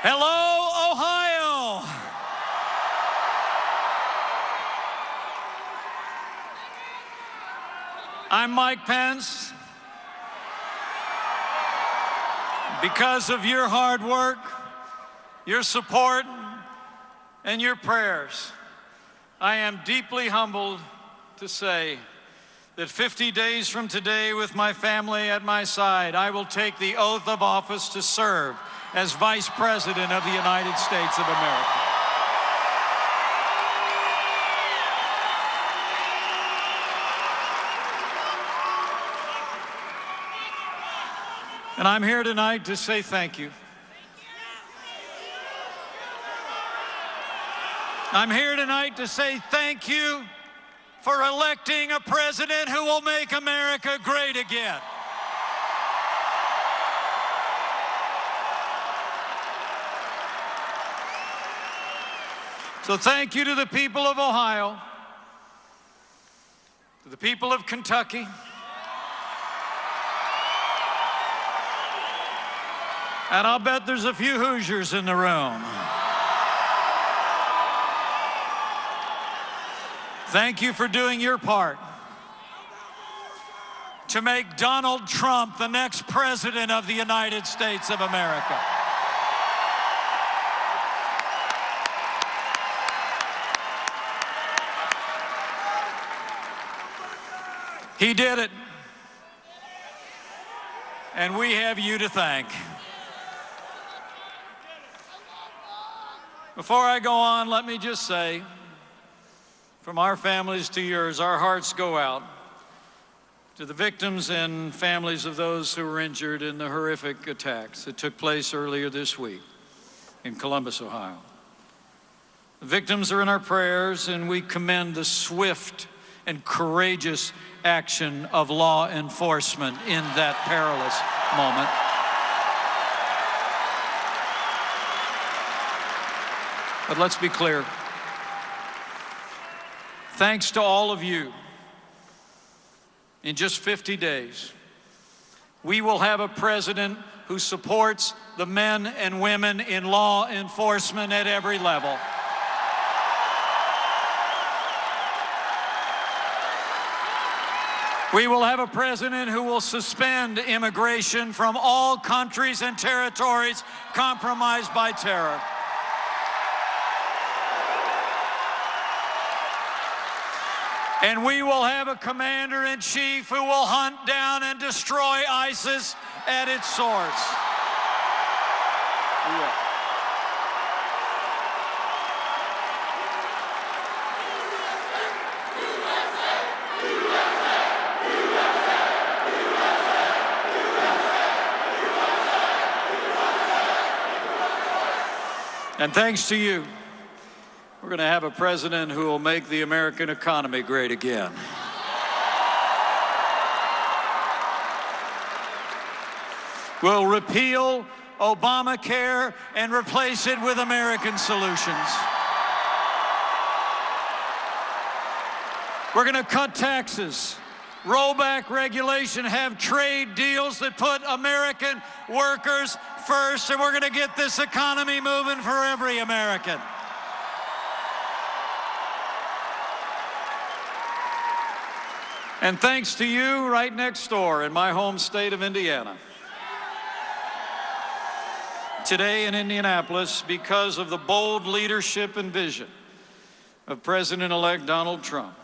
Hello, Ohio. I'm Mike Pence. Because of your hard work, your support, and your prayers, I am deeply humbled to say that 50 days from today, with my family at my side, I will take the oath of office to serve as Vice President of the United States of America. And I'm here tonight to say thank you. I'm here tonight to say thank you for electing a president who will make America great again. So thank you to the people of Ohio, to the people of Kentucky, and I'll bet there's a few Hoosiers in the room. Thank you for doing your part to make Donald Trump the next president of the United States of America. He did it, and we have you to thank. Before I go on, let me just say, from our families to yours, our hearts go out to the victims and families of those who were injured in the horrific attacks that took place earlier this week in Columbus, Ohio. The victims are in our prayers, and we commend the swift and courageous action of law enforcement in that perilous moment. But let's be clear. Thanks to all of you, in just 50 days, we will have a president who supports the men and women in law enforcement at every level. We will have a president who will suspend immigration from all countries and territories compromised by terror. And we will have a commander-in-chief who will hunt down and destroy ISIS at its source. Yeah. And thanks to you, we're going to have a president who will make the American economy great again. We'll repeal Obamacare and replace it with American solutions. We're going to cut taxes, roll back regulation, have trade deals that put American workers first, and we're going to get this economy moving for every American. And thanks to you right next door in my home state of Indiana. Today in Indianapolis, because of the bold leadership and vision of President-elect Donald Trump,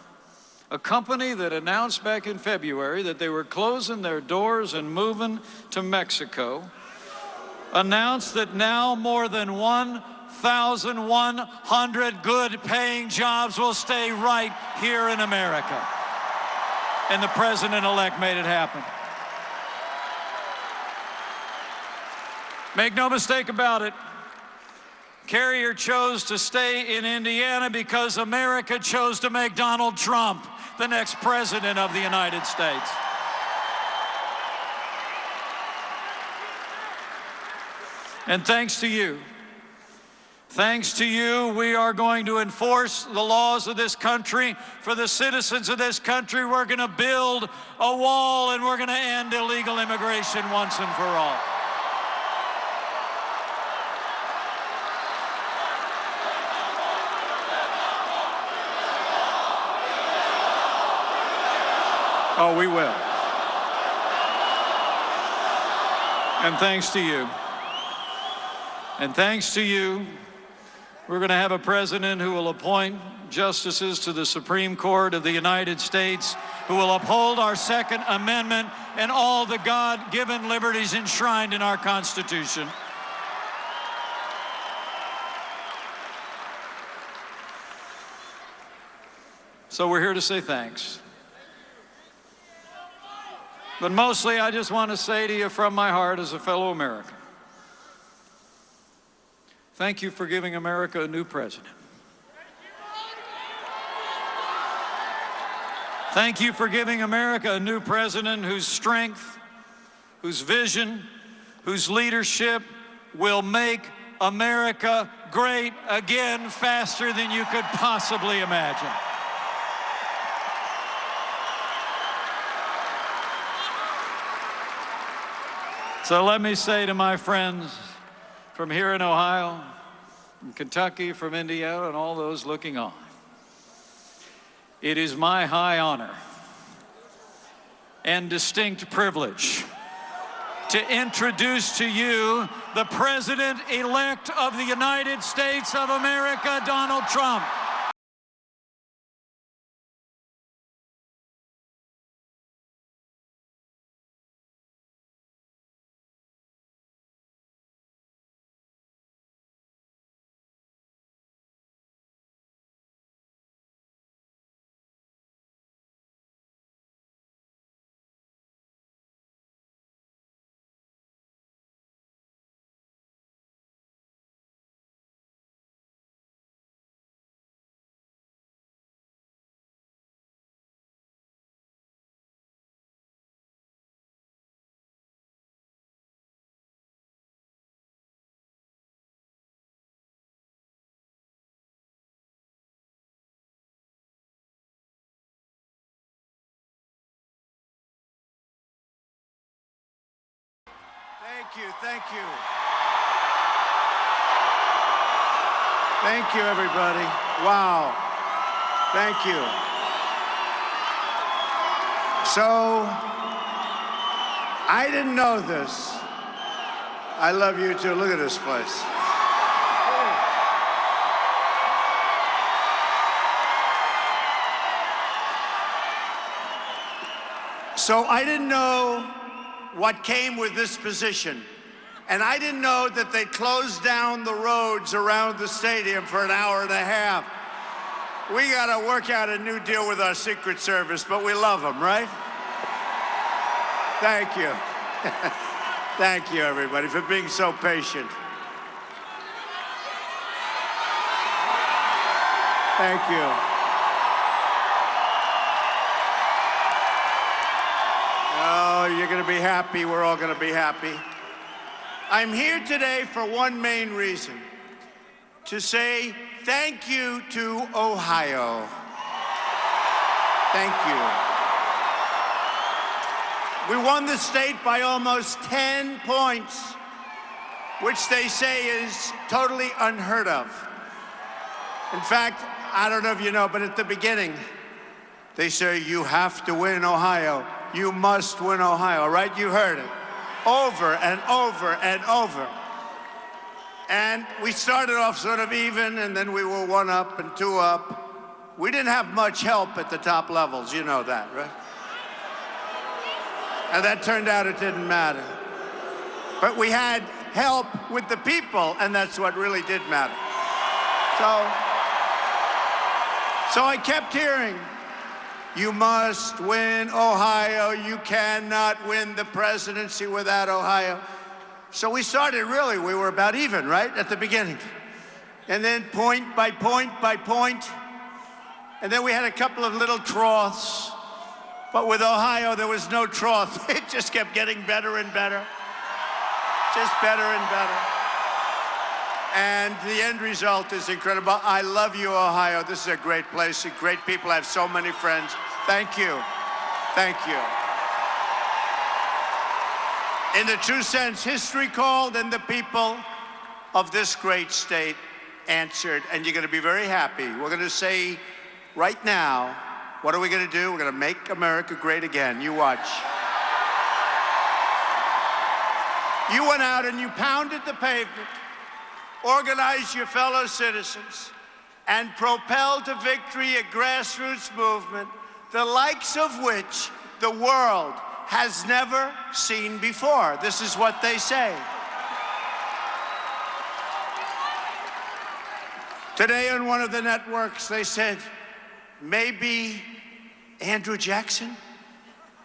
a company that announced back in February that they were closing their doors and moving to Mexico, announced that now more than 1,100 good-paying jobs will stay right here in America. And the president-elect made it happen. Make no mistake about it, Carrier chose to stay in Indiana because America chose to make Donald Trump the next president of the United States. And thanks to you, we are going to enforce the laws of this country. For the citizens of this country, we're going to build a wall, and we're going to end illegal immigration once and for all. Oh, we will. And thanks to you. And thanks to you, we're going to have a president who will appoint justices to the Supreme Court of the United States, who will uphold our Second Amendment and all the God-given liberties enshrined in our Constitution. So we're here to say thanks. But mostly, I just want to say to you from my heart as a fellow American, thank you for giving America a new president. Thank you for giving America a new president whose strength, whose vision, whose leadership will make America great again faster than you could possibly imagine. So let me say to my friends from here in Ohio, from Kentucky, from Indiana, and all those looking on, it is my high honor and distinct privilege to introduce to you the President-elect of the United States of America, Donald Trump. Thank you, thank you. Thank you, everybody. Wow, thank you. So, I didn't know this. I love you too. Look at this place. So I didn't know what came with this position. And I didn't know that they closed down the roads around the stadium for an hour and a half. We got to work out a new deal with our Secret Service, but we love them, right? Thank you. Thank you, everybody, for being so patient. Thank you. Oh, you're going to be happy. We're all going to be happy. I'm here today for one main reason, to say thank you to Ohio. Thank you. We won the state by almost 10 points, which they say is totally unheard of. In fact, I don't know if you know, but at the beginning, they say you have to win Ohio. You must win Ohio, right? You heard it over and over and over. And we started off sort of even, and then we were 1 up and 2 up. We didn't have much help at the top levels, you know that, right? And that turned out it didn't matter. But we had help with the people, and that's what really did matter. So I kept hearing, you must win Ohio. You cannot win the presidency without Ohio. So we started we were about even, right, at the beginning. And then point by point by point. And then we had a couple of little troughs. But with Ohio, there was no trough. It just kept getting better and better. Just better and better. And the end result is incredible. I love you, Ohio. This is a great place, great people. I have so many friends. Thank you. Thank you. In the true sense, history called and the people of this great state answered. And you're going to be very happy. We're going to say right now What are we going to do? We're going to make America great again. You watch. You went out and you pounded the pavement, organized your fellow citizens, and propelled to victory a grassroots movement, the likes of which the world has never seen before. This is what they say. Today on one of the networks, they said, maybe Andrew Jackson?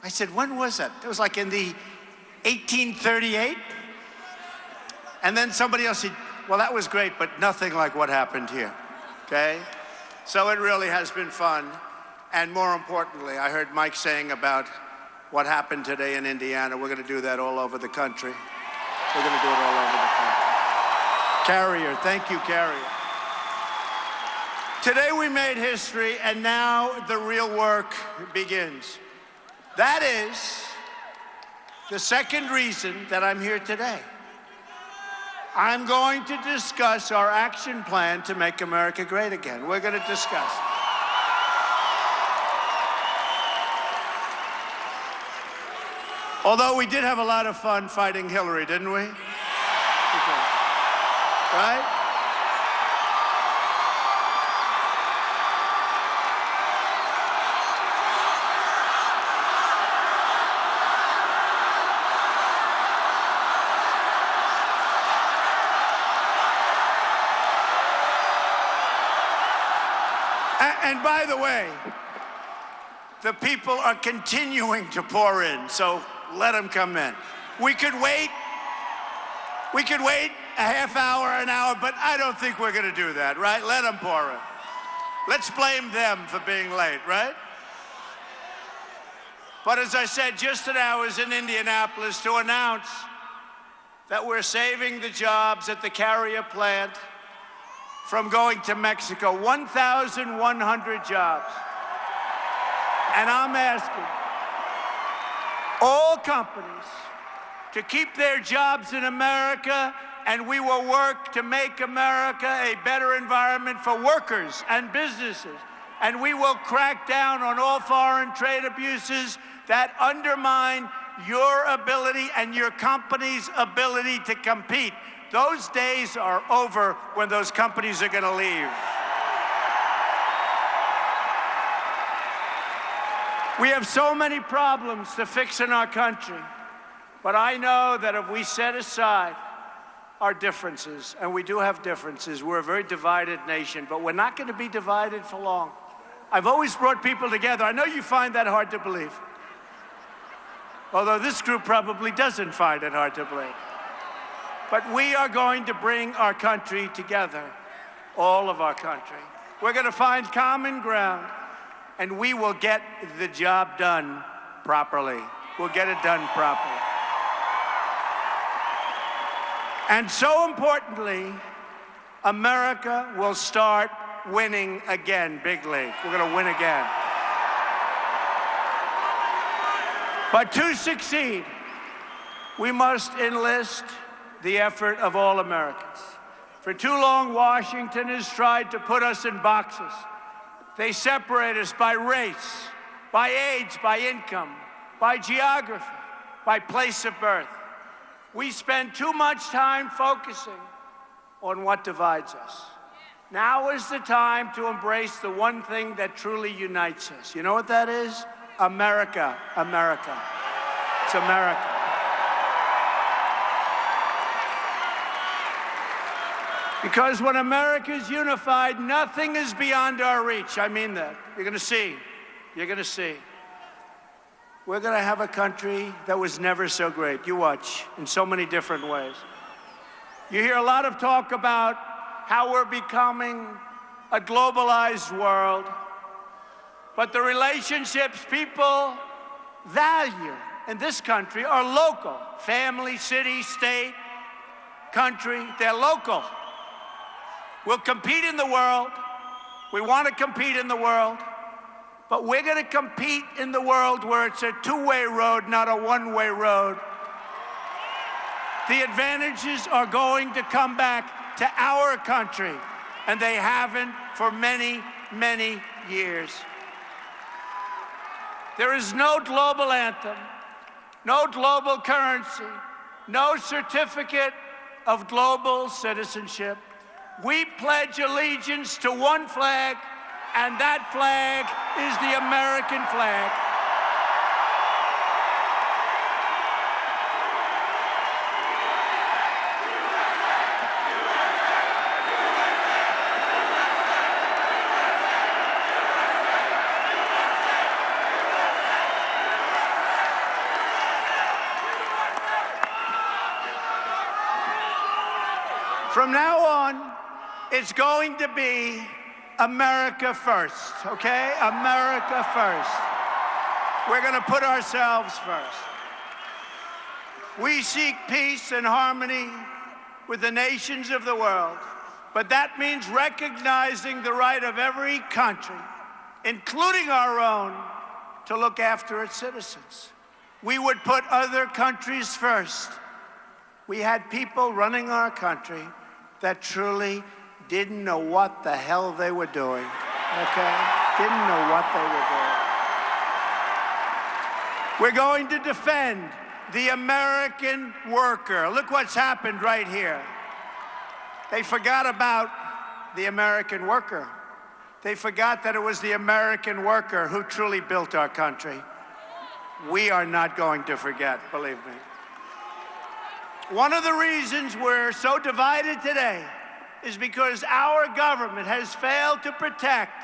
I said, when was that? It was like in the 1838? And then somebody else said, well, that was great, but nothing like what happened here, okay? So it really has been fun. And more importantly, I heard Mike saying about what happened today in Indiana. We're going to do that all over the country. We're going to do it all over the country. Carrier, thank you, Carrier. Today we made history, and now the real work begins. That is the second reason that I'm here today. I'm going to discuss our action plan to make America great again. We're going to discuss it. Although we did have a lot of fun fighting Hillary, didn't we? Okay. Right? And by the way, the people are continuing to pour in, so let them come in. We could wait a half hour, an hour, but I don't think we're going to do that, right? Let them pour in. Let's blame them for being late, right? But as I said, just now I was in Indianapolis to announce that we're saving the jobs at the Carrier plant from going to Mexico, 1,100 jobs. And I'm asking all companies to keep their jobs in America, and we will work to make America a better environment for workers and businesses. And we will crack down on all foreign trade abuses that undermine your ability and your company's ability to compete. Those days are over when those companies are going to leave. We have so many problems to fix in our country, but I know that if we set aside our differences, and we do have differences, we're a very divided nation, but we're not going to be divided for long. I've always brought people together. I know you find that hard to believe, although this group probably doesn't find it hard to believe. But we are going to bring our country together, all of our country. We're going to find common ground, and we will get the job done properly. We'll get it done properly. And so importantly, America will start winning again, big league. We're going to win again. But to succeed, we must enlist the effort of all Americans. For too long, Washington has tried to put us in boxes. They separate us by race, by age, by income, by geography, by place of birth. We spend too much time focusing on what divides us. Now is the time to embrace the one thing that truly unites us. You know what that is? America, America. It's America. Because when America is unified, nothing is beyond our reach. I mean that. You're going to see. You're going to see. We're going to have a country that was never so great. You watch, in so many different ways. You hear a lot of talk about how we're becoming a globalized world, but the relationships people value in this country are local. Family, city, state, country, they're local. We'll compete in the world. We want to compete in the world. But we're going to compete in the world where it's a two-way road, not a one-way road. The advantages are going to come back to our country, and they haven't for many, many years. There is no global anthem, no global currency, no certificate of global citizenship. We pledge allegiance to one flag, and that flag is the American flag. From now on, it's going to be America first, okay? America first. We're going to put ourselves first. We seek peace and harmony with the nations of the world, but that means recognizing the right of every country, including our own, to look after its citizens. We would put other countries first. We had people running our country that truly didn't know what the hell they were doing, okay? Didn't know what they were doing. We're going to defend the American worker. Look what's happened right here. They forgot about the American worker. They forgot that it was the American worker who truly built our country. We are not going to forget, believe me. One of the reasons we're so divided today is because our government has failed to protect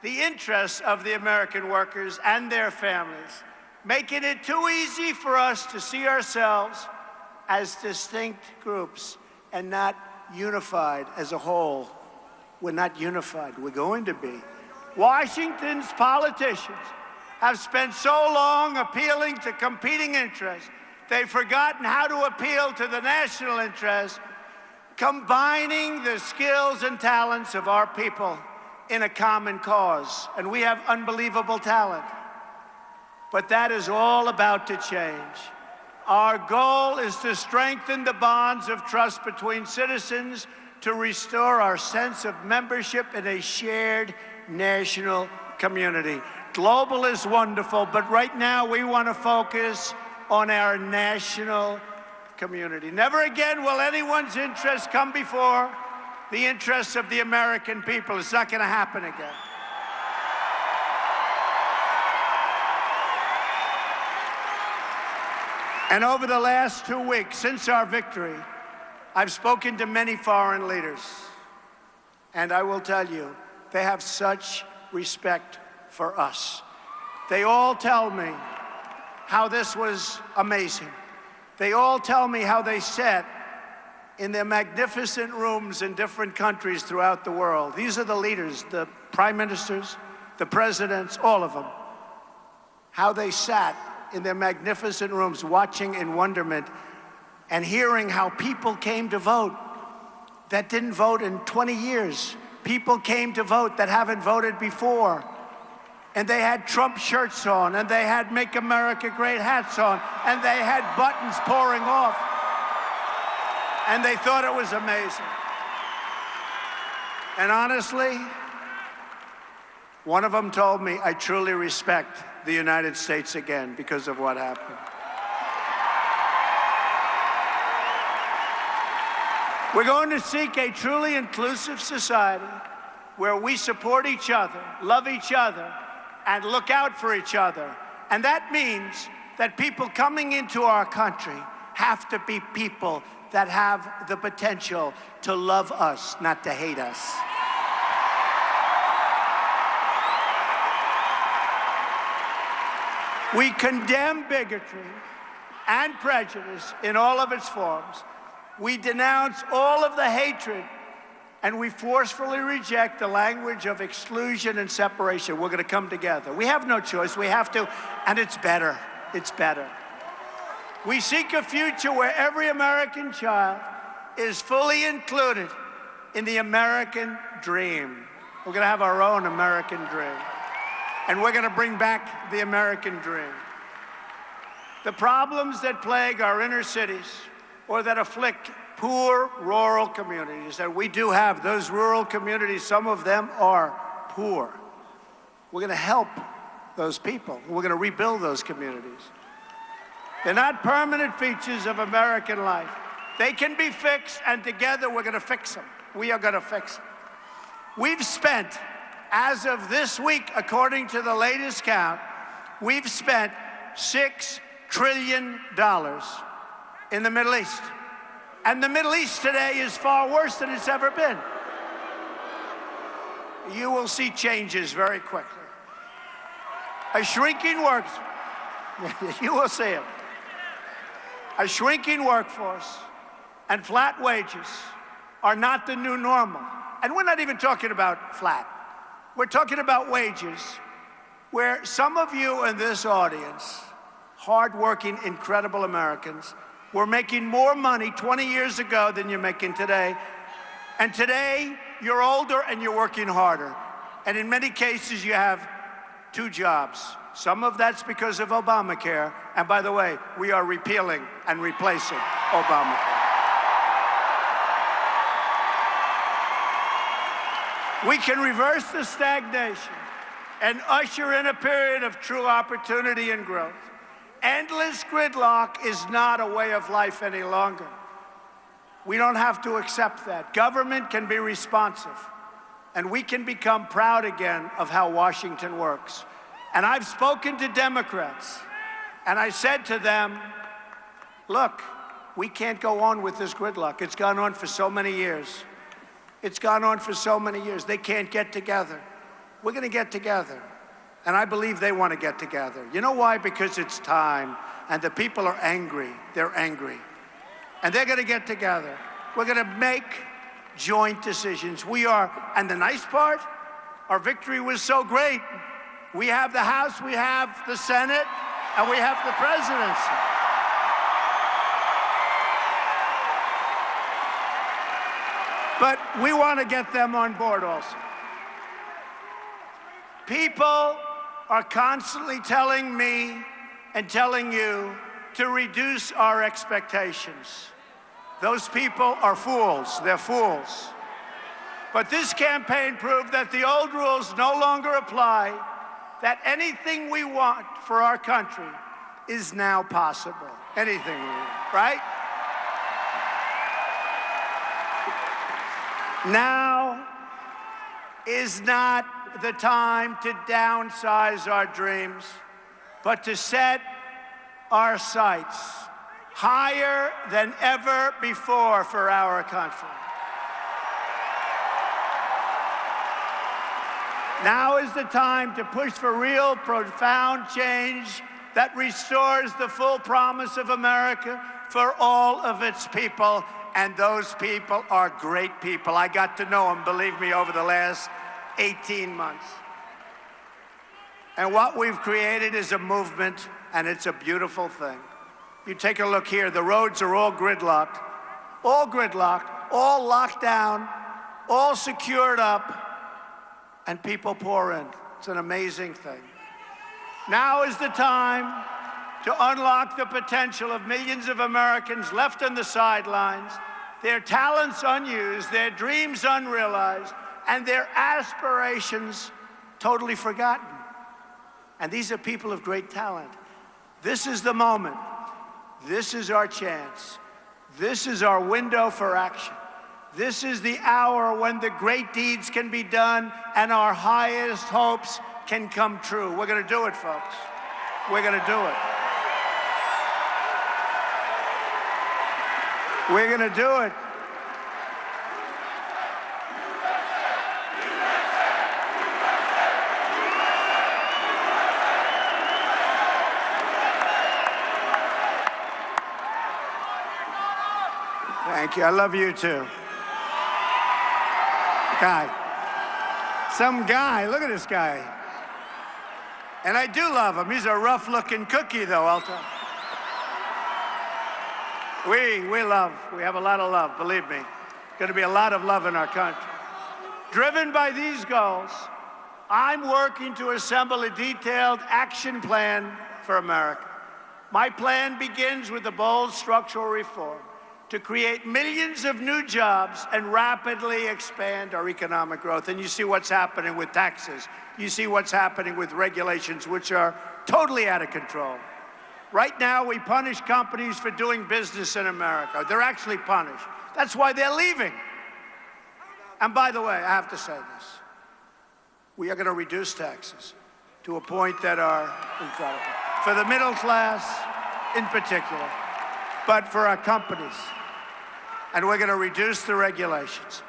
the interests of the American workers and their families, making it too easy for us to see ourselves as distinct groups and not unified as a whole. We're not unified. We're going to be. Washington's politicians have spent so long appealing to competing interests, they've forgotten how to appeal to the national interest, combining the skills and talents of our people in a common cause. And we have unbelievable talent. But that is all about to change. Our goal is to strengthen the bonds of trust between citizens, to restore our sense of membership in a shared national community. Global is wonderful, but right now we want to focus on our national community. Never again will anyone's interests come before the interests of the American people. It's not going to happen again. And over the last 2 weeks, since our victory, I've spoken to many foreign leaders. And I will tell you, they have such respect for us. They all tell me how this was amazing. They all tell me how they sat in their magnificent rooms in different countries throughout the world. These are the leaders, the prime ministers, the presidents, all of them. How they sat in their magnificent rooms watching in wonderment and hearing how people came to vote that didn't vote in 20 years. People came to vote that haven't voted before. And they had Trump shirts on, and they had Make America Great hats on, and they had buttons pouring off. And they thought it was amazing. And honestly, one of them told me, I truly respect the United States again because of what happened. We're going to seek a truly inclusive society where we support each other, love each other, and look out for each other. And that means that people coming into our country have to be people that have the potential to love us, not to hate us. We condemn bigotry and prejudice in all of its forms. We denounce all of the hatred, and we forcefully reject the language of exclusion and separation. We're going to come together. We have no choice. We have to, and it's better. It's better. We seek a future where every American child is fully included in the American dream. We're going to have our own American dream. And we're going to bring back the American dream. The problems that plague our inner cities or that afflict poor rural communities, and we do have those rural communities, some of them are poor. We're going to help those people. We're going to rebuild those communities. They're not permanent features of American life. They can be fixed, and together we're going to fix them. We are going to fix them. We've spent, as of this week, according to the latest count, we've spent $6 trillion in the Middle East. And the Middle East today is far worse than it's ever been. You will see changes very quickly. A shrinking you will see it. A shrinking workforce and flat wages are not the new normal. And we're not even talking about flat. We're talking about wages where some of you in this audience, hardworking, incredible Americans, were making more money 20 years ago than you're making today. And today, you're older and you're working harder. And in many cases, you have 2 jobs. Some of that's because of Obamacare. And by the way, we are repealing and replacing Obamacare. We can reverse the stagnation and usher in a period of true opportunity and growth. Endless gridlock is not a way of life any longer. We don't have to accept that. Government can be responsive, and we can become proud again of how Washington works. And I've spoken to Democrats, and I said to them, look, we can't go on with this gridlock. It's gone on for so many years. It's gone on for so many years. They can't get together. We're going to get together. And I believe they want to get together. You know why? Because it's time, and the people are angry. They're angry. And they're going to get together. We're going to make joint decisions. We are, and the nice part, our victory was so great. We have the House, we have the Senate, and we have the presidency. But we want to get them on board also. People are constantly telling me and telling you to reduce our expectations. Those people are fools. They're fools. But this campaign proved that the old rules no longer apply, that anything we want for our country is now possible. Anything we want, right? Now is not the time to downsize our dreams, but to set our sights higher than ever before for our country. Now is the time to push for real, profound change that restores the full promise of America for all of its people. And those people are great people. I got to know them, believe me, over the last 18 months. And what we've created is a movement, and it's a beautiful thing. You take a look here, the roads are all gridlocked, all locked down, all secured up, and people pour in. It's an amazing thing. Now is the time to unlock the potential of millions of Americans left on the sidelines, their talents unused, their dreams unrealized, and their aspirations totally forgotten. And these are people of great talent. This is the moment. This is our chance. This is our window for action. This is the hour when the great deeds can be done and our highest hopes can come true. We're going to do it, folks. We're going to do it. We're going to do it. Thank you. I love you too. Some guy, look at this guy. And I do love him. He's a rough-looking cookie, though, I'll tell you. We have a lot of love, believe me. Going to be a lot of love in our country. Driven by these goals, I'm working to assemble a detailed action plan for America. My plan begins with a bold structural reform. to create millions of new jobs and rapidly expand our economic growth. And you see what's happening with taxes. You see what's happening with regulations, which are totally out of control. Right now, we punish companies for doing business in America. They're actually punished. That's why they're leaving. And by the way, I have to say this. We are going to reduce taxes to a point that are incredible. For the middle class in particular, but for our companies. And we're going to reduce the regulations.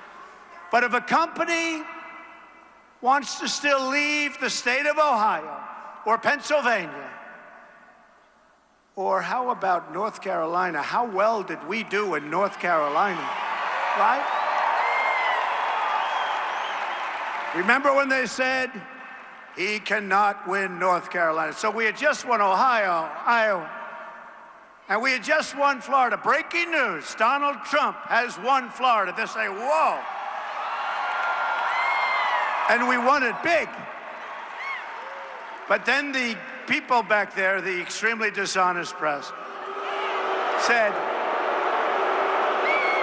But if a company wants to still leave the state of Ohio or Pennsylvania, or how about North Carolina? How well did we do in North Carolina, right? Remember when they said, he cannot win North Carolina? So we had just won Ohio, Iowa, and we had just won Florida. Breaking news, Donald Trump has won Florida. They say, whoa. And we won it big. But then the people back there, the extremely dishonest press, said,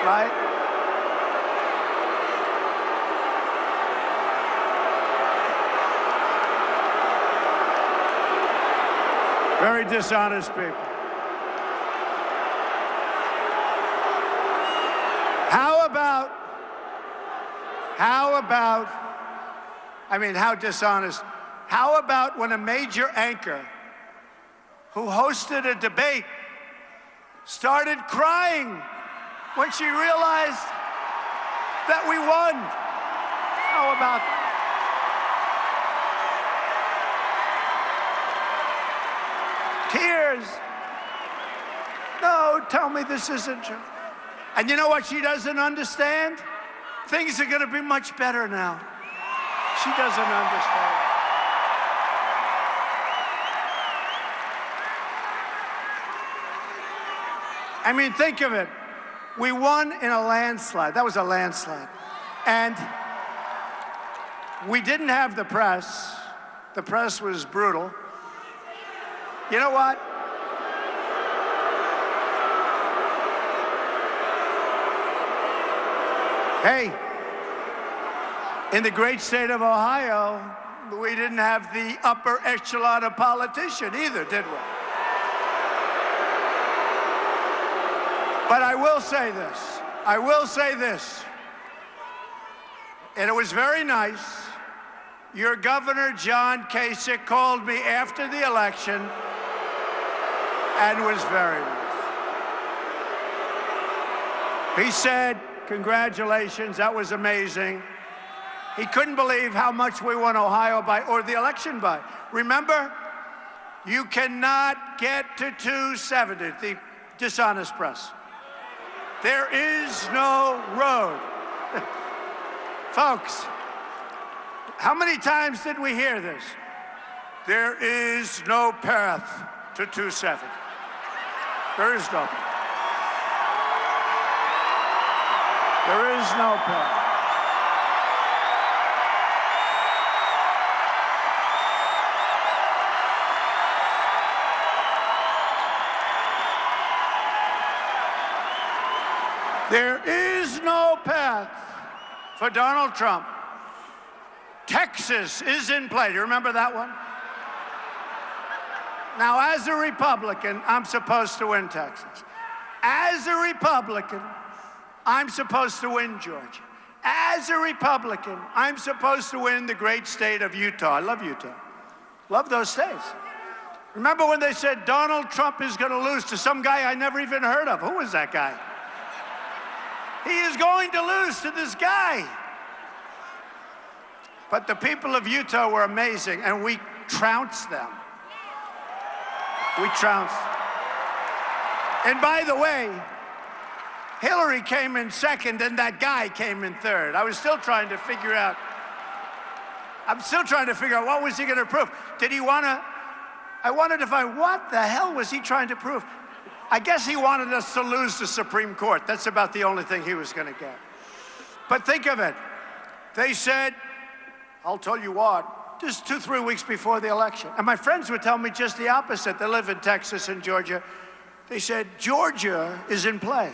right? Very dishonest people. How dishonest. How about when a major anchor who hosted a debate started crying when she realized that we won? How about that? Tears. No, tell me this isn't true. And you know what she doesn't understand? Things are going to be much better now. She doesn't understand. I mean, think of it. We won in a landslide. That was a landslide. And we didn't have the press. The press was brutal. You know what? Hey, in the great state of Ohio, we didn't have the upper echelon of politician either, did we? But I will say this. I will say this. And it was very nice. Your governor, John Kasich, called me after the election and was very nice. He said, congratulations, that was amazing. He couldn't believe how much we won Ohio by, or the election by. Remember, you cannot get to 270, the dishonest press. There is no road. Folks, how many times did we hear this? There is no path to 270. There is no path. There is no path. There is no path for Donald Trump. Texas is in play. Do you remember that one? Now, as a Republican, I'm supposed to win Texas. As a Republican, I'm supposed to win Georgia. As a Republican, I'm supposed to win the great state of Utah. I love Utah. Love those states. Remember when they said Donald Trump is going to lose to some guy I never even heard of? Who was that guy? He is going to lose to this guy. But the people of Utah were amazing, and we trounced them. We trounced. And by the way, Hillary came in second, and that guy came in third. I'm still trying to figure out what was he going to prove. I wanted to find what the hell was he trying to prove? I guess he wanted us to lose the Supreme Court. That's about the only thing he was going to get. But think of it. They said, I'll tell you what, just 2-3 weeks before the election. And my friends would tell me just the opposite. They live in Texas and Georgia. They said, Georgia is in play.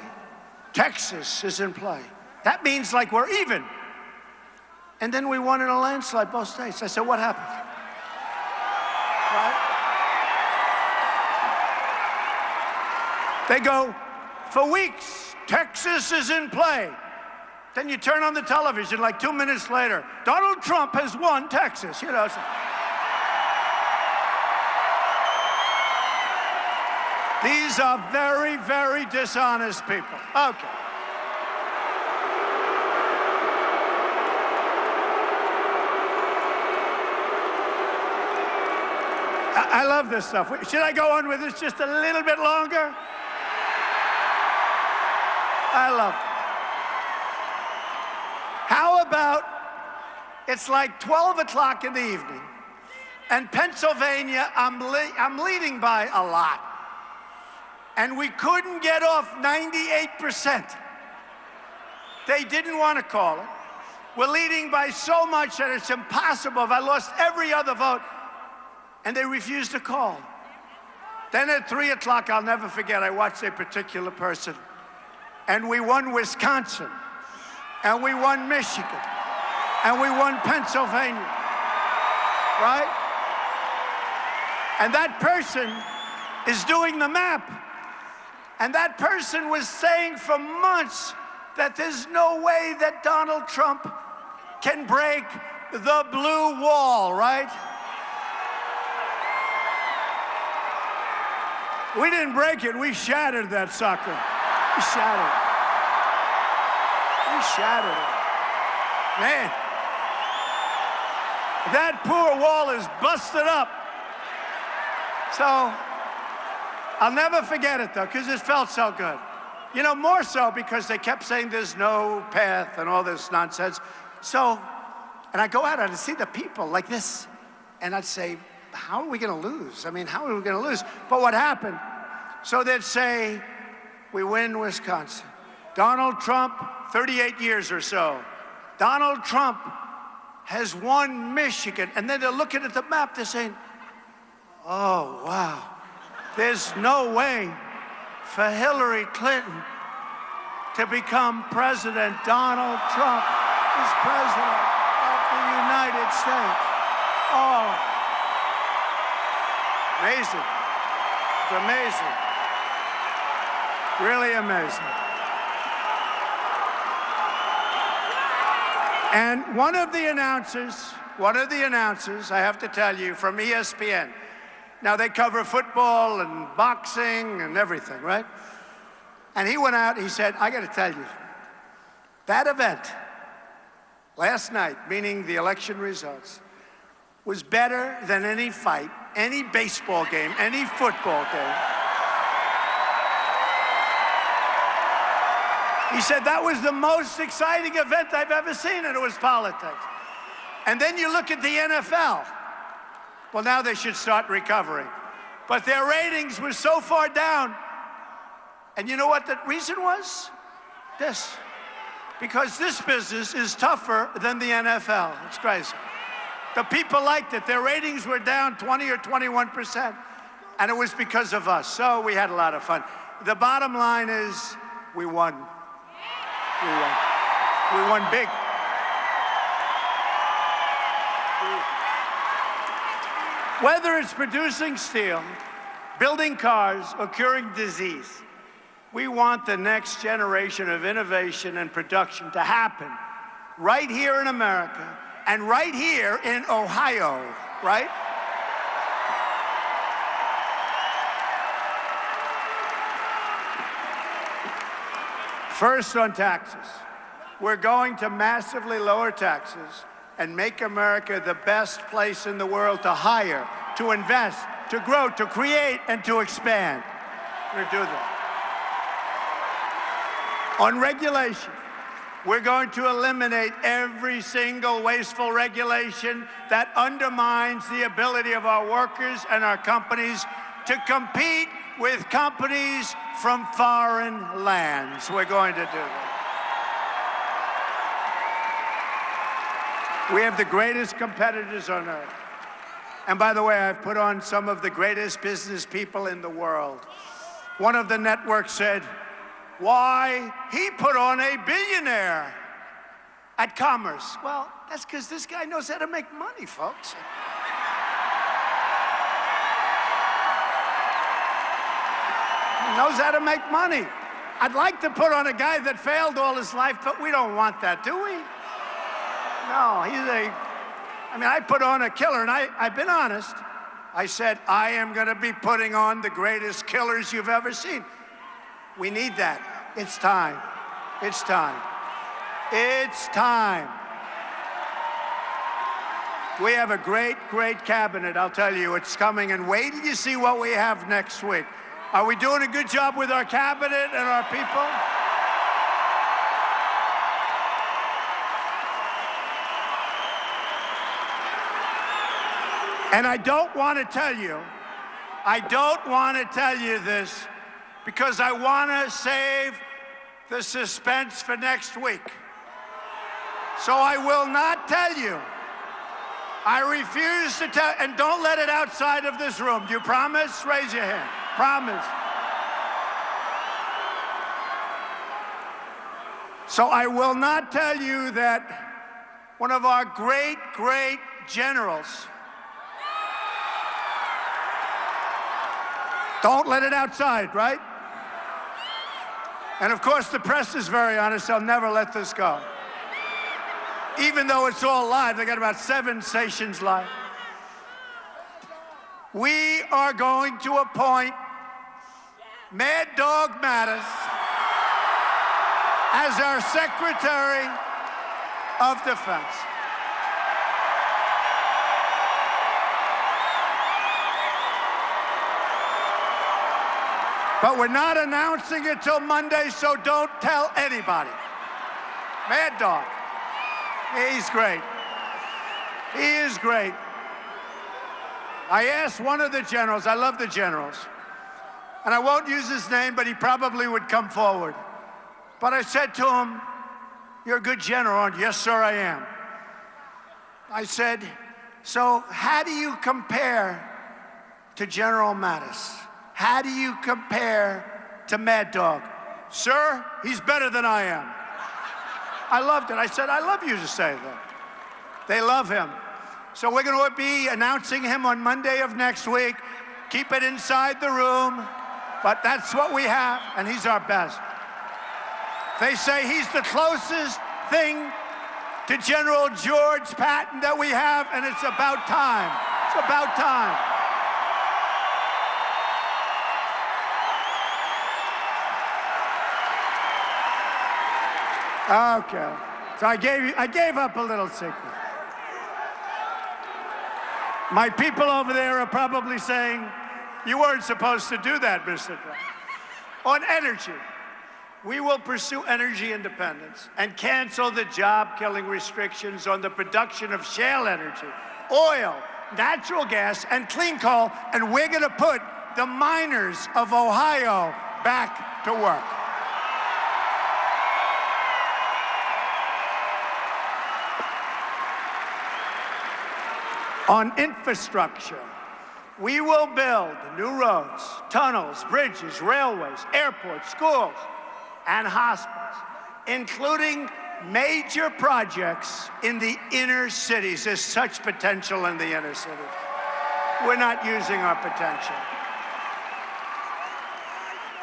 Texas is in play. That means like we're even. And then we won in a landslide, both states. I said, what happened? Right? They go, for weeks, Texas is in play. Then you turn on the television like 2 minutes later, Donald Trump has won Texas, you know. These are very, very dishonest people. Okay. I love this stuff. Should I go on with this just a little bit longer? I love it. How about it's like 12 o'clock in the evening, and Pennsylvania, I'm leading by a lot, and we couldn't get off 98%. They didn't want to call it. We're leading by so much that it's impossible. If I lost every other vote, and they refused to call. Then at 3 o'clock, I'll never forget, I watched a particular person, and we won Wisconsin, and we won Michigan, and we won Pennsylvania, right? And that person is doing the map. And that person was saying for months that there's no way that Donald Trump can break the blue wall, right? We didn't break it, we shattered that sucker. We shattered it. We shattered it. Man, that poor wall is busted up. So, I'll never forget it though, because it felt so good. You know, more so because they kept saying there's no path and all this nonsense. So, and I go out and I see the people like this, and I'd say, how are we going to lose? I mean, how are we going to lose? But what happened? So they'd say, we win Wisconsin. Donald Trump, 38 years or so. Donald Trump has won Michigan. And then they're looking at the map, they're saying, oh, wow. There's no way for Hillary Clinton to become president. Donald Trump is president of the United States. Oh. Amazing. It's amazing. Really amazing. And one of the announcers, I have to tell you, from ESPN. Now they cover football and boxing and everything, right? And he went out, he said, I got to tell you, that event last night, meaning the election results, was better than any fight, any baseball game, any football game. He said that was the most exciting event I've ever seen, and it was politics. And then you look at the NFL. Well, now they should start recovering. But their ratings were so far down. And you know what the reason was? This. Because this business is tougher than the NFL. It's crazy. The people liked it. Their ratings were down 20 or 21%. And it was because of us. So we had a lot of fun. The bottom line is we won. We won. We won big. Whether it's producing steel, building cars, or curing disease, we want the next generation of innovation and production to happen right here in America and right here in Ohio, right? First on taxes. We're going to massively lower taxes and make America the best place in the world to hire, to invest, to grow, to create, and to expand. We're going to do that. On regulation, we're going to eliminate every single wasteful regulation that undermines the ability of our workers and our companies to compete with companies from foreign lands. We're going to do that. We have the greatest competitors on earth. And by the way, I've put on some of the greatest business people in the world. One of the networks said, why he put on a billionaire at Commerce. Well, that's because this guy knows how to make money, folks. He knows how to make money. I'd like to put on a guy that failed all his life, but we don't want that, do we? No, I put on a killer, and I've been honest. I said, I am going to be putting on the greatest killers you've ever seen. We need that. It's time. It's time. It's time. We have a great, great cabinet, I'll tell you. It's coming, and wait till you see what we have next week. Are we doing a good job with our cabinet and our people? And I don't want to tell you this because I want to save the suspense for next week. So I will not tell you. I refuse to tell, and don't let it outside of this room. Do you promise? Raise your hand. Promise. So I will not tell you that one of our great, great generals, don't let it outside, right? And of course, the press is very honest. They'll never let this go. Even though it's all live, they got about 7 stations live. We are going to appoint Mad Dog Mattis as our Secretary of Defense. But we're not announcing it till Monday, so don't tell anybody. Mad Dog. He's great. He is great. I asked one of the generals, I love the generals, and I won't use his name, but he probably would come forward. But I said to him, you're a good general, aren't you? Yes, sir, I am. I said, so how do you compare to General Mattis? How do you compare to Mad Dog? Sir, he's better than I am. I loved it. I said, I love you to say that. They love him. So we're going to be announcing him on Monday of next week. Keep it inside the room, but that's what we have, and he's our best. They say he's the closest thing to General George Patton that we have, and it's about time. It's about time. Okay, so I gave up a little secret. My people over there are probably saying, you weren't supposed to do that, Mr. Trump. On energy, we will pursue energy independence and cancel the job-killing restrictions on the production of shale energy, oil, natural gas, and clean coal, and we're going to put the miners of Ohio back to work. On infrastructure, we will build new roads, tunnels, bridges, railways, airports, schools, and hospitals, including major projects in the inner cities. There's such potential in the inner cities. We're not using our potential.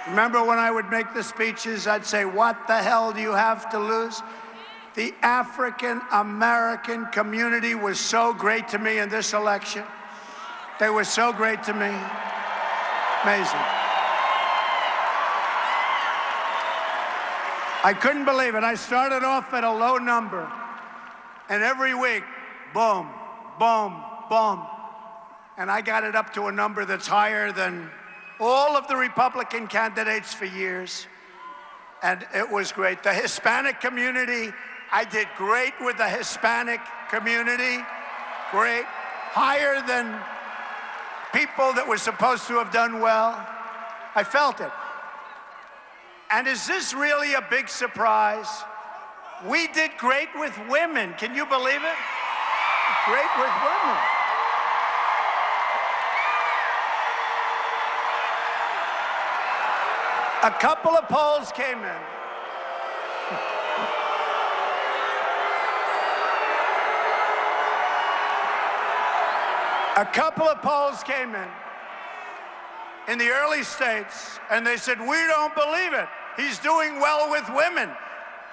Remember when I would make the speeches, I'd say, what the hell do you have to lose? The African-American community was so great to me in this election. They were so great to me. Amazing. I couldn't believe it. I started off at a low number, and every week, boom, boom, boom. And I got it up to a number that's higher than all of the Republican candidates for years. And it was great. The Hispanic community, I did great with the Hispanic community. Great. Higher than people that were supposed to have done well. I felt it. And is this really a big surprise? We did great with women. Can you believe it? Great with women. A couple of polls came in. A couple of polls came in the early states, and they said, we don't believe it. He's doing well with women.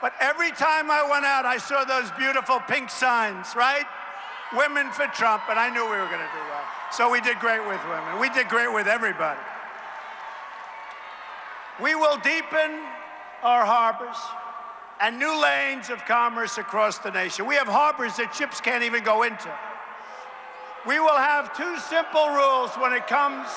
But every time I went out, I saw those beautiful pink signs, right? Women for Trump, and I knew we were going to do well. So we did great with women. We did great with everybody. We will deepen our harbors and new lanes of commerce across the nation. We have harbors that ships can't even go into. We will have two simple rules when it comes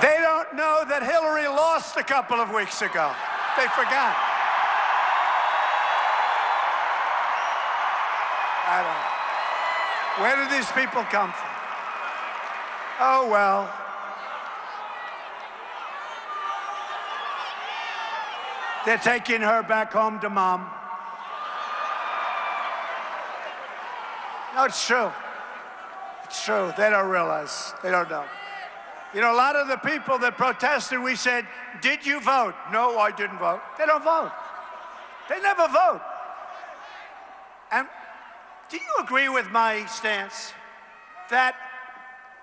They don't know that Hillary lost a couple of weeks ago. They forgot. I don't know. Where do these people come from? Oh, well. They're taking her back home to mom. No, it's true. It's true. They don't realize. They don't know. You know, a lot of the people that protested, we said, did you vote? No, I didn't vote. They don't vote. They never vote. And do you agree with my stance that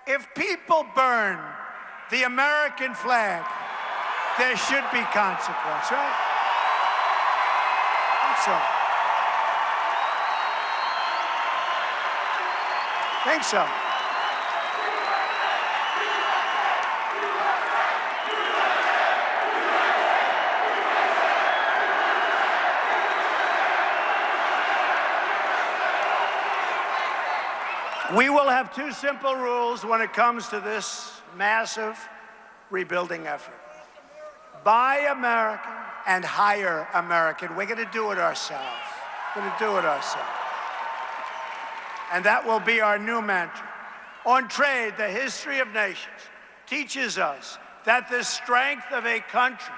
if people burn the American flag, there should be consequence, right? Think so. Think so. We will have two simple rules when it comes to this massive rebuilding effort. Buy American and hire American. We're going to do it ourselves. We're going to do it ourselves. And that will be our new mantra. On trade, the history of nations teaches us that the strength of a country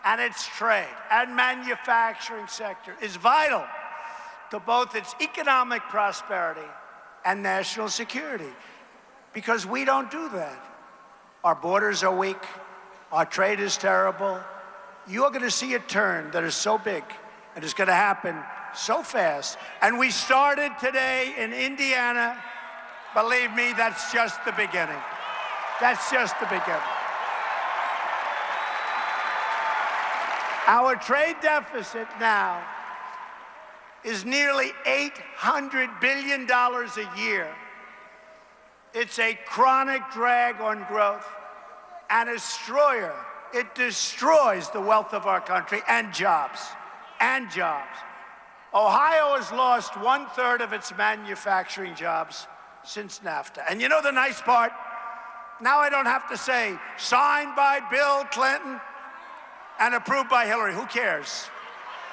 and its trade and manufacturing sector is vital to both its economic prosperity and national security, because we don't do that. Our borders are weak. Our trade is terrible. You're going to see a turn that is so big, and it's going to happen so fast. And we started today in Indiana. Believe me, that's just the beginning. That's just the beginning. Our trade deficit now is nearly $800 billion a year. It's a chronic drag on growth and a destroyer. It destroys the wealth of our country and jobs, and jobs. Ohio has lost 1/3 of its manufacturing jobs since NAFTA. And you know the nice part? Now I don't have to say, signed by Bill Clinton and approved by Hillary. Who cares?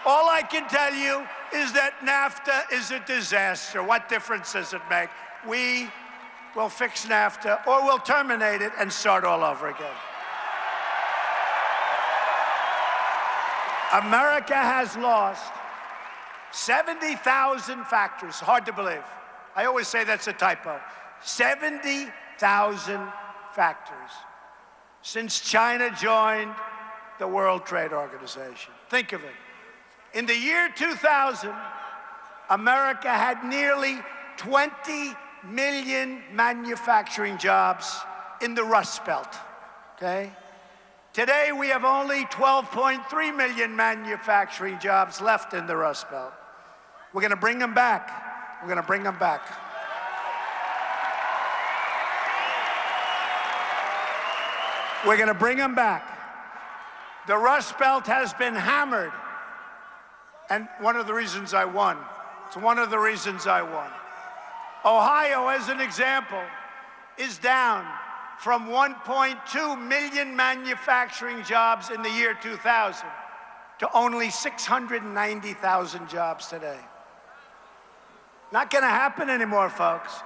All I can tell you is that NAFTA is a disaster. What difference does it make? We will fix NAFTA, or we'll terminate it and start all over again. America has lost 70,000 factories. Hard to believe. I always say that's a typo. 70,000 factories since China joined the World Trade Organization. Think of it. In the year 2000, America had nearly 20 million manufacturing jobs in the Rust Belt, okay? Today, we have only 12.3 million manufacturing jobs left in the Rust Belt. We're going to bring them back. We're going to bring them back. We're going to bring them back. The Rust Belt has been hammered. And one of the reasons I won. It's one of the reasons I won. Ohio, as an example, is down from 1.2 million manufacturing jobs in the year 2000 to only 690,000 jobs today. Not going to happen anymore, folks.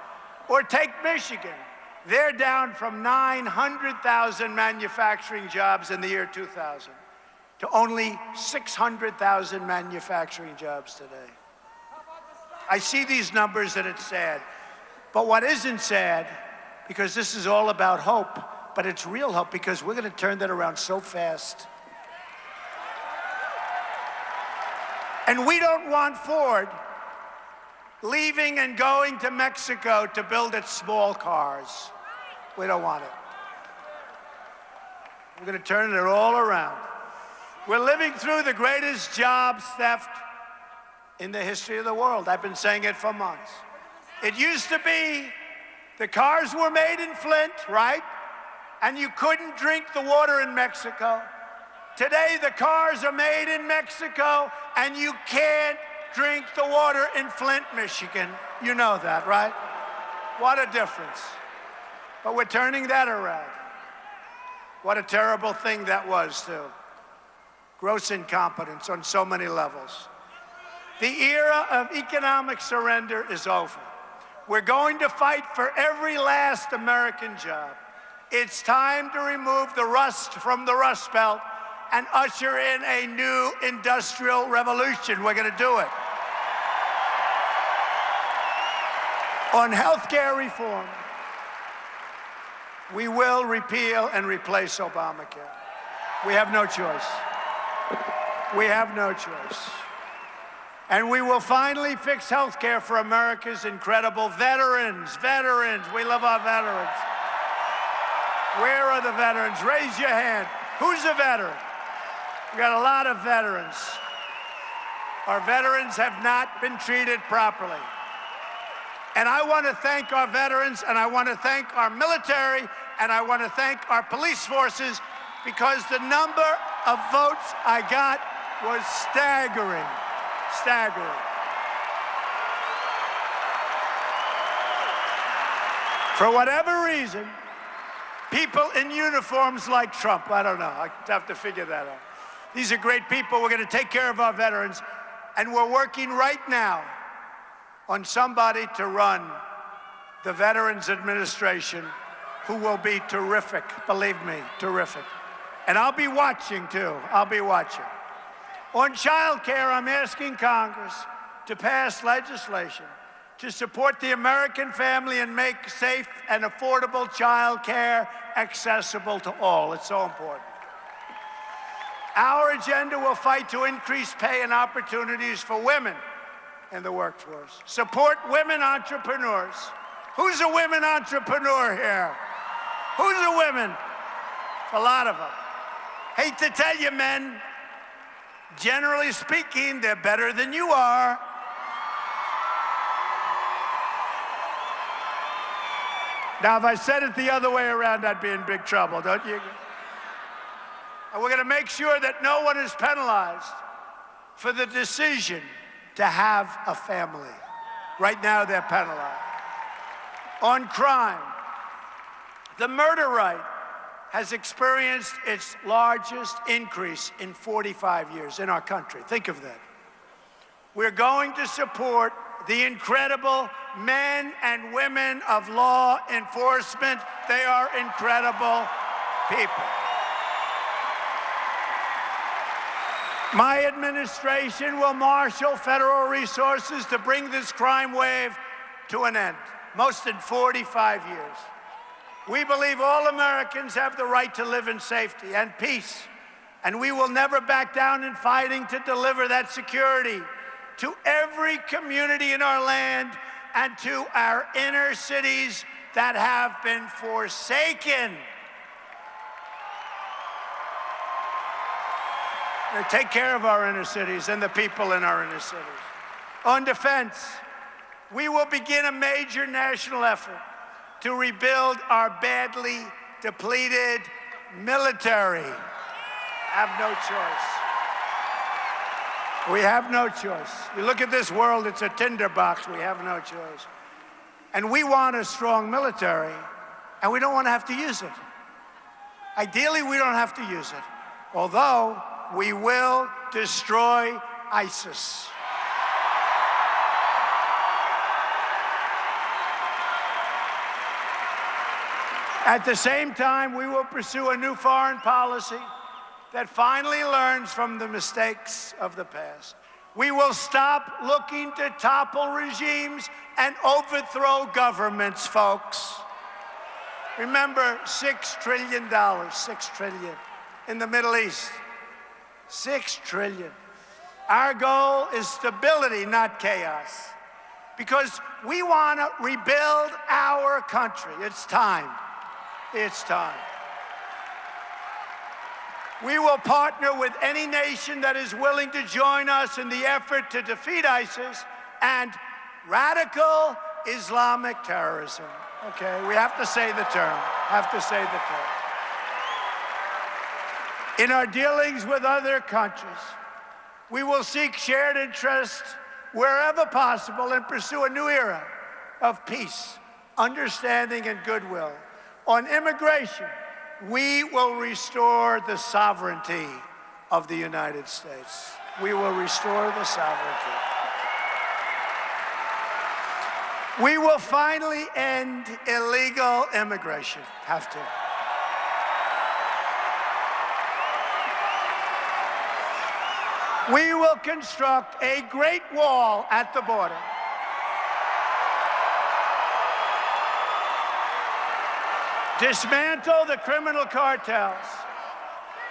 Or take Michigan. They're down from 900,000 manufacturing jobs in the year 2000 to only 600,000 manufacturing jobs today. I see these numbers and it's sad. But what isn't sad, because this is all about hope, but it's real hope because we're going to turn that around so fast. And we don't want Ford leaving and going to Mexico to build its small cars. We don't want it. We're going to turn it all around. We're living through the greatest jobs theft in the history of the world. I've been saying it for months. It used to be the cars were made in Flint, right? And you couldn't drink the water in Mexico. Today, the cars are made in Mexico, and you can't drink the water in Flint, Michigan. You know that, right? What a difference. But we're turning that around. What a terrible thing that was, too. Gross incompetence on so many levels. The era of economic surrender is over. We're going to fight for every last American job. It's time to remove the rust from the Rust Belt and usher in a new industrial revolution. We're going to do it. On health care reform, we will repeal and replace Obamacare. We have no choice. We have no choice. And we will finally fix health care for America's incredible veterans. Veterans, we love our veterans. Where are the veterans? Raise your hand. Who's a veteran? We got a lot of veterans. Our veterans have not been treated properly. And I want to thank our veterans, and I want to thank our military, and I want to thank our police forces, because the number of votes I got was staggering. Staggering. For whatever reason, people in uniforms like Trump, I don't know, I have to figure that out. These are great people. We're going to take care of our veterans, and we're working right now on somebody to run the Veterans Administration who will be terrific, believe me, terrific. And I'll be watching, too. I'll be watching. On child care, I'm asking Congress to pass legislation to support the American family and make safe and affordable child care accessible to all. It's so important. Our agenda will fight to increase pay and opportunities for women in the workforce. Support women entrepreneurs. Who's a women entrepreneur here? Who's a women? A lot of them. Hate to tell you, men, generally speaking, they're better than you are. Now, if I said it the other way around, I'd be in big trouble, don't you? And we're going to make sure that no one is penalized for the decision to have a family. Right now, they're penalized. On crime, the murder rate has experienced its largest increase in 45 years in our country. Think of that. We're going to support the incredible men and women of law enforcement. They are incredible people. My administration will marshal federal resources to bring this crime wave to an end, most in 45 years. We believe all Americans have the right to live in safety and peace, and we will never back down in fighting to deliver that security to every community in our land and to our inner cities that have been forsaken. Take care of our inner cities and the people in our inner cities. On defense, we will begin a major national effort to rebuild our badly depleted military. Have no choice. We have no choice. You look at this world, it's a tinderbox. We have no choice. And we want a strong military, and we don't want to have to use it. Ideally, we don't have to use it, although we will destroy ISIS. At the same time, we will pursue a new foreign policy that finally learns from the mistakes of the past. We will stop looking to topple regimes and overthrow governments, folks. Remember, $6 trillion, $6 trillion in the Middle East. $6 trillion. Our goal is stability, not chaos, because we want to rebuild our country. It's time. It's time. We will partner with any nation that is willing to join us in the effort to defeat ISIS and radical Islamic terrorism. Okay, we have to say the term. Have to say the term. In our dealings with other countries, we will seek shared interests wherever possible and pursue a new era of peace, understanding, and goodwill. On immigration, we will restore the sovereignty of the United States. We will restore the sovereignty. We will finally end illegal immigration. Have to. We will construct a great wall at the border. Dismantle the criminal cartels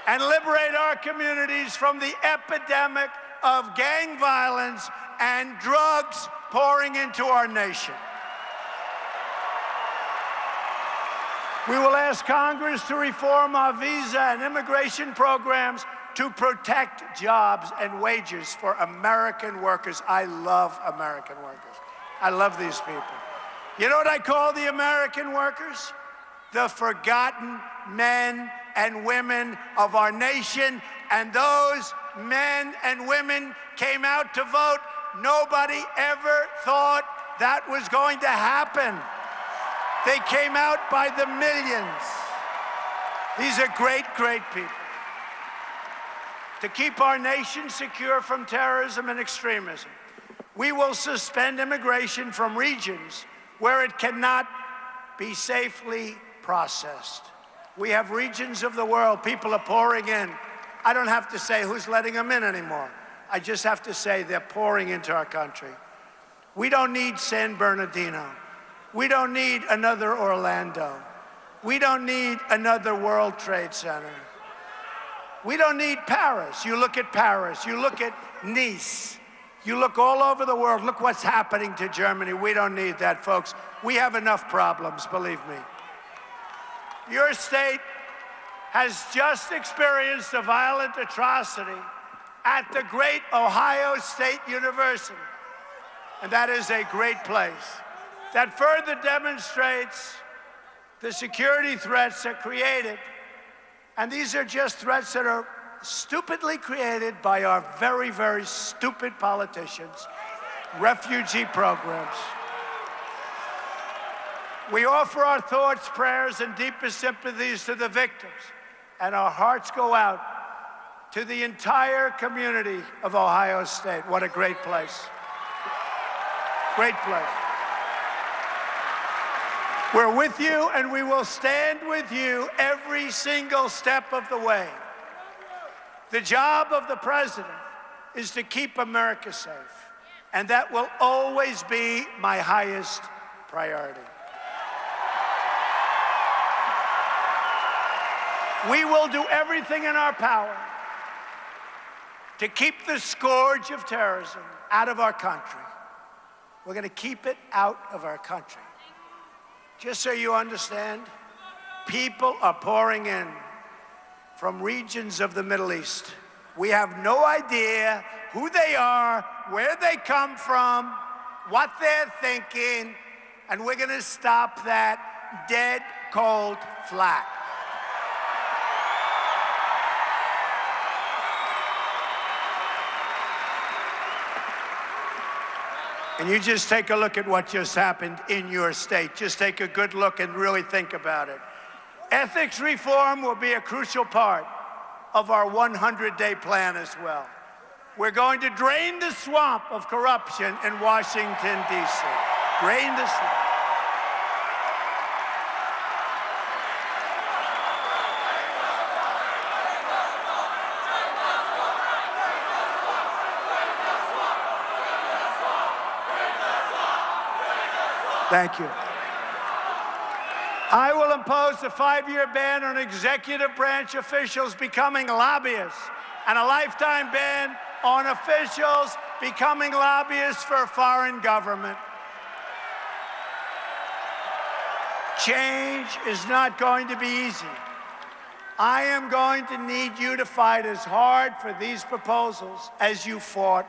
and liberate our communities from the epidemic of gang violence and drugs pouring into our nation. We will ask Congress to reform our visa and immigration programs to protect jobs and wages for American workers. I love American workers. I love these people. You know what I call the American workers? The forgotten men and women of our nation. And those men and women came out to vote. Nobody ever thought that was going to happen. They came out by the millions. These are great, great people. To keep our nation secure from terrorism and extremism, we will suspend immigration from regions where it cannot be safely processed. We have regions of the world, people are pouring in. I don't have to say who's letting them in anymore. I just have to say they're pouring into our country. We don't need San Bernardino. We don't need another Orlando. We don't need another World Trade Center. We don't need Paris. You look at Paris, you look at Nice, you look all over the world, look what's happening to Germany. We don't need that, folks. We have enough problems, believe me. Your state has just experienced a violent atrocity at the great Ohio State University. And that is a great place. That further demonstrates the security threats that are created. And these are just threats that are stupidly created by our very, very stupid politicians. Refugee programs. We offer our thoughts, prayers, and deepest sympathies to the victims. And our hearts go out to the entire community of Ohio State. What a great place. Great place. We're with you, and we will stand with you every single step of the way. The job of the president is to keep America safe, and that will always be my highest priority. We will do everything in our power to keep the scourge of terrorism out of our country. We're going to keep it out of our country. Just so you understand, people are pouring in from regions of the Middle East. We have no idea who they are, where they come from, what they're thinking, and we're going to stop that dead cold flat. And you just take a look at what just happened in your state. Just take a good look and really think about it. Ethics reform will be a crucial part of our 100-day plan as well. We're going to drain the swamp of corruption in Washington, D.C. Drain the swamp. Thank you. I will impose a 5-year ban on executive branch officials becoming lobbyists and a lifetime ban on officials becoming lobbyists for a foreign government. Change is not going to be easy. I am going to need you to fight as hard for these proposals as you fought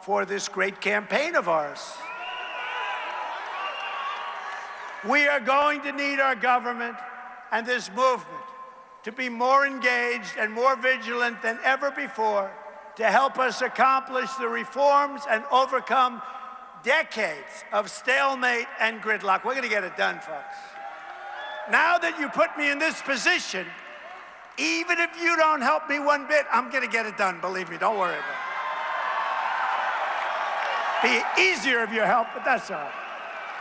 for this great campaign of ours. We are going to need our government and this movement to be more engaged and more vigilant than ever before to help us accomplish the reforms and overcome decades of stalemate and gridlock. We're going to get it done, folks. Now that you put me in this position, even if you don't help me one bit, I'm going to get it done, believe me. Don't worry about it. Be easier if you help, but that's all right.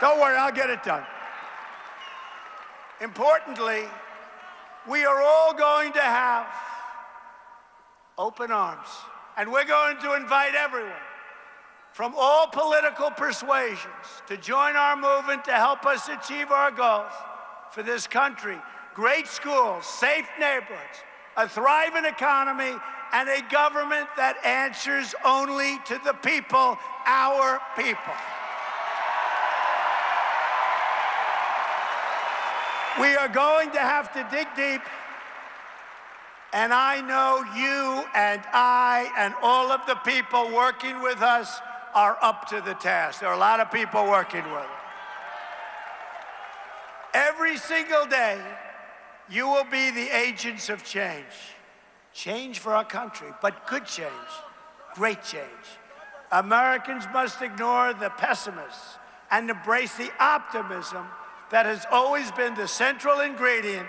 Don't worry, I'll get it done. Importantly, we are all going to have open arms, and we're going to invite everyone from all political persuasions to join our movement to help us achieve our goals for this country: great schools, safe neighborhoods, a thriving economy, and a government that answers only to the people, our people. We are going to have to dig deep, and I know you and I and all of the people working with us are up to the task. There are a lot of people working with us. Every single day, you will be the agents of change. Change for our country, but good change, great change. Americans must ignore the pessimists and embrace the optimism that has always been the central ingredient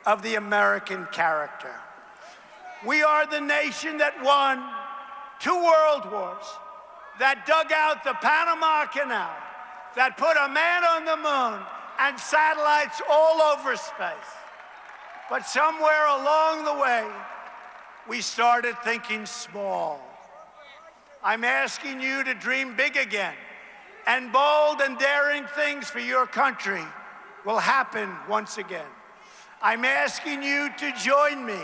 of the American character. We are the nation that won 2 world wars, that dug out the Panama Canal, that put a man on the moon and satellites all over space. But somewhere along the way, we started thinking small. I'm asking you to dream big again, and bold and daring things for your country will happen once again. I'm asking you to join me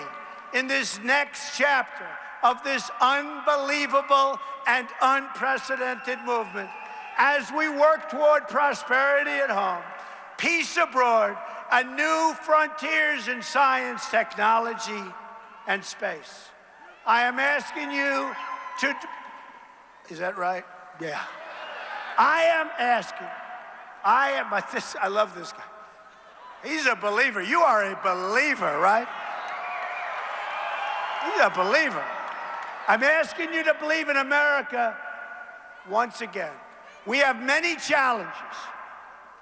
in this next chapter of this unbelievable and unprecedented movement as we work toward prosperity at home, peace abroad, and new frontiers in science, technology, and space. I am asking you to... Is that right? Yeah. I love this guy. He's a believer. You are a believer, right? He's a believer. I'm asking you to believe in America once again. We have many challenges,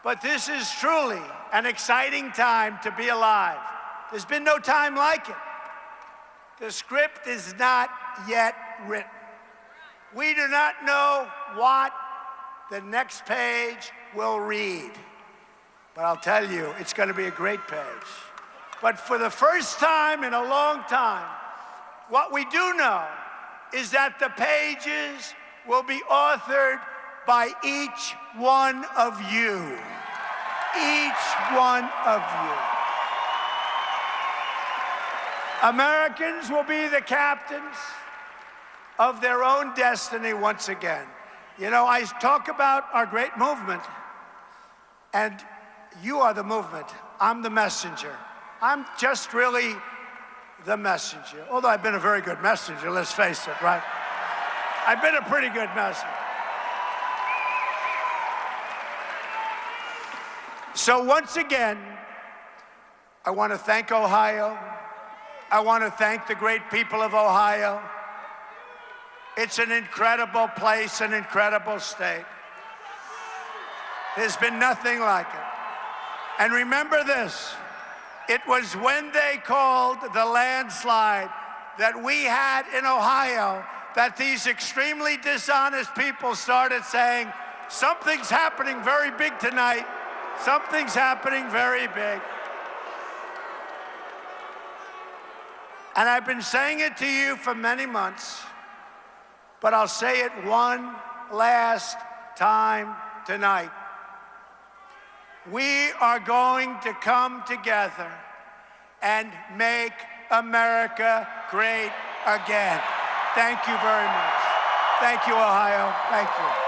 but this is truly an exciting time to be alive. There's been no time like it. The script is not yet written. We do not know what the next page will read, but I'll tell you, it's going to be a great page. But for the first time in a long time, what we do know is that the pages will be authored by each one of you. Each one of you. Americans will be the captains of their own destiny once again. You know, I talk about our great movement, and you are the movement. I'm the messenger. I'm just really the messenger. Although I've been a very good messenger, let's face it, right? I've been a pretty good messenger. So once again, I want to thank Ohio. I want to thank the great people of Ohio. It's an incredible place, an incredible state. There's been nothing like it. And remember this, it was when they called the landslide that we had in Ohio that these extremely dishonest people started saying, something's happening very big tonight. Something's happening very big. And I've been saying it to you for many months, but I'll say it one last time tonight. We are going to come together and make America great again. Thank you very much. Thank you, Ohio. Thank you.